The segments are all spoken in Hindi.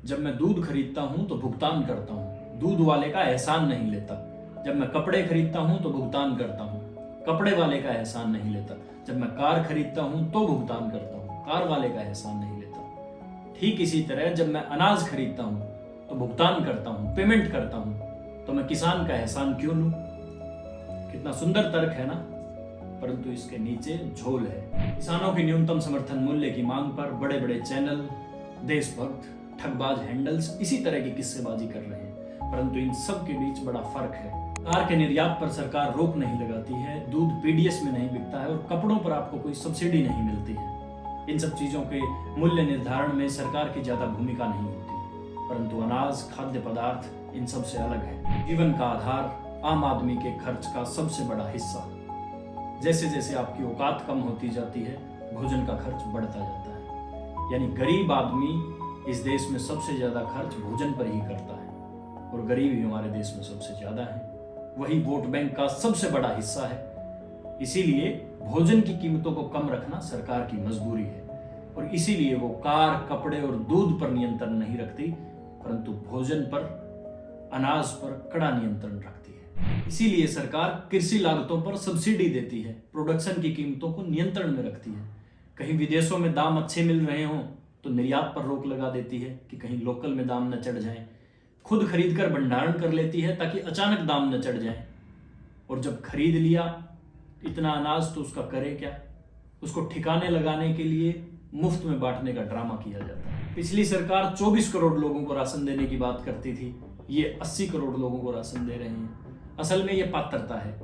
जब मैं दूध खरीदता हूँ तो भुगतान करता हूँ, दूध वाले का एहसान नहीं लेता। जब मैं कपड़े खरीदता हूँ तो भुगतान करता हूँ, कपड़े वाले का एहसान नहीं लेता। जब मैं कार खरीदता हूँ तो भुगतान करता हूँ, कार वाले का एहसान नहीं लेता। ठीक इसी तरह जब मैं अनाज खरीदता हूँ तो भुगतान करता हूँ, पेमेंट करता हूँ, तो मैं किसान का एहसान क्यों लूं? कितना सुंदर तर्क है ना, परंतु इसके नीचे झोल है। किसानों के न्यूनतम समर्थन मूल्य की मांग पर बड़े बड़े चैनल, देशभक्त, ठगबाज हैंडल्स इसी तरह की किस्सेबाजी कर रहे हैं, परंतु इन सब के बीच बड़ा फर्क है। कार के निर्यात पर सरकार रोक नहीं लगाती है, दूध पीडीएस में नहीं बिकता है और कपड़ों पर आपको कोई सब्सिडी नहीं मिलती है। इन सब चीजों के मूल्य निर्धारण में सरकार की ज्यादा भूमिका नहीं होती, परंतु अनाज, खाद्य पदार्थ इन सब से अलग है। जीवन का आधार आम आदमी के खर्च का सबसे बड़ा हिस्सा। जैसे जैसे आपकी औकात कम होती जाती है, भोजन का खर्च बढ़ता जाता है। यानी गरीब आदमी इस देश में सबसे ज्यादा खर्च भोजन पर ही करता है और गरीबी हमारे देश में सबसे ज्यादा है। वही वोट बैंक का सबसे बड़ा हिस्सा है। इसीलिए भोजन की कीमतों को कम रखना सरकार की मजबूरी है और इसीलिए वो कार, कपड़े और दूध पर नियंत्रण नहीं रखती, परंतु भोजन पर, अनाज पर कड़ा नियंत्रण रखती है। इसीलिए सरकार कृषि लागतों पर सब्सिडी देती है, प्रोडक्शन की कीमतों को नियंत्रण में रखती है। कहीं विदेशों में दाम अच्छे मिल रहे हों तो निर्यात पर रोक लगा देती है कि कहीं लोकल में दाम न चढ़ जाएं। खुद खरीद कर भंडारण कर लेती है ताकि अचानक दाम न चढ़ जाएं। और जब खरीद लिया इतना अनाज तो उसका करे क्या? उसको ठिकाने लगाने के लिए मुफ्त में बांटने का ड्रामा किया जाता है। पिछली सरकार 24 करोड़ लोगों को राशन देने की बात करती थी, ये 80 करोड़ लोगों को राशन दे रहे हैं। असल में ये पात्रता है,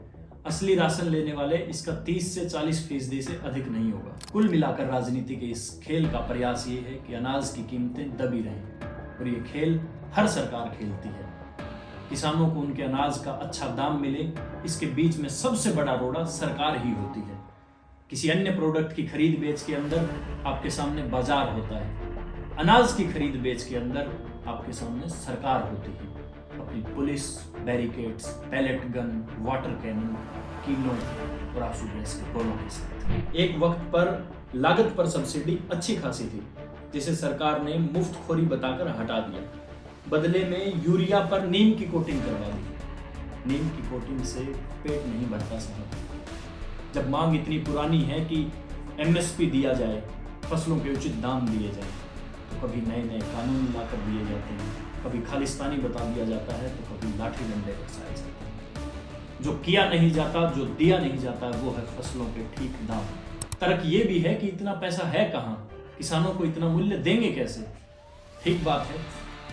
असली राशन लेने वाले इसका 30 से 40% से अधिक नहीं होगा। कुल मिलाकर राजनीति के इस खेल का प्रयास ये है कि अनाज की कीमतें दबी रहें और ये खेल हर सरकार खेलती है। किसानों को उनके अनाज का अच्छा दाम मिले, इसके बीच में सबसे बड़ा रोड़ा सरकार ही होती है। किसी अन्य प्रोडक्ट की खरीद बेच के अंदर आपके सामने बाजार होता है, अनाज की खरीद बेच के अंदर आपके सामने सरकार होती है, अपनी police, barricades, pellet gun, water cannon, कीलों और आंसू गैस के गोलों के साथ। एक वक्त पर लागत पर सब्सिडी अच्छी खासी थी, जिसे सरकार ने मुफ्तखोरी बताकर हटा दिया। बदले में यूरिया पर नीम की कोटिंग करवा दी। नीम की कोटिंग से पेट नहीं भरता साहब। जब मांग इतनी पुरानी है कि एमएसपी दिया जाए, फसलों के उचित दाम दिए जाए, तो कभी नए नए कानून लाकर दिए जाते हैं, कभी खालिस्तानी बता दिया जाता है, तो कभी लाठी डंडे बरसाए जाते हैं। जो किया नहीं जाता, जो दिया नहीं जाता, वो है फसलों के ठीक दाम। तर्क ये भी है कि इतना पैसा है कहाँ, किसानों को इतना मूल्य देंगे कैसे? ठीक बात है,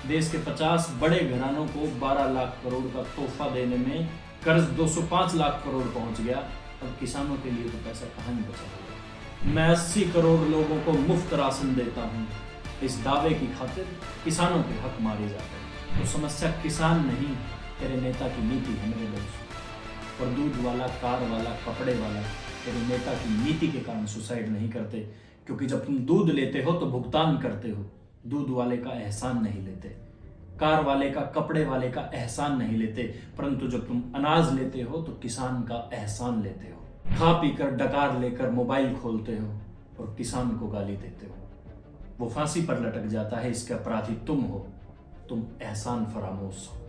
देश के 50 बड़े घरानों को 12 लाख करोड़ का तोहफा देने में कर्ज 205 लाख करोड़ पहुंच गया। अब किसानों के लिए तो पैसा कहाँ ही बचा होगा। मैं 80 करोड़ लोगों को मुफ्त राशन देता हूँ, इस दावे की खातिर किसानों के हक मारे जाते हैं। तो समस्या किसान नहीं, तेरे नेता की नीति है मेरे दोस्त। और दूध वाला, कार वाला, कपड़े वाला तेरे नेता की नीति के कारण सुसाइड नहीं करते, क्योंकि जब तुम दूध लेते हो तो भुगतान करते हो, दूध वाले का एहसान नहीं लेते, कार वाले का, कपड़े वाले का एहसान नहीं लेते, परंतु जब तुम अनाज लेते हो तो किसान का एहसान लेते हो। खा पी कर, डकार लेकर मोबाइल खोलते हो और किसान को गाली देते हो। वो फांसी पर लटक जाता है, इसके अपराधी तुम हो, तुम एहसान फरामोश हो।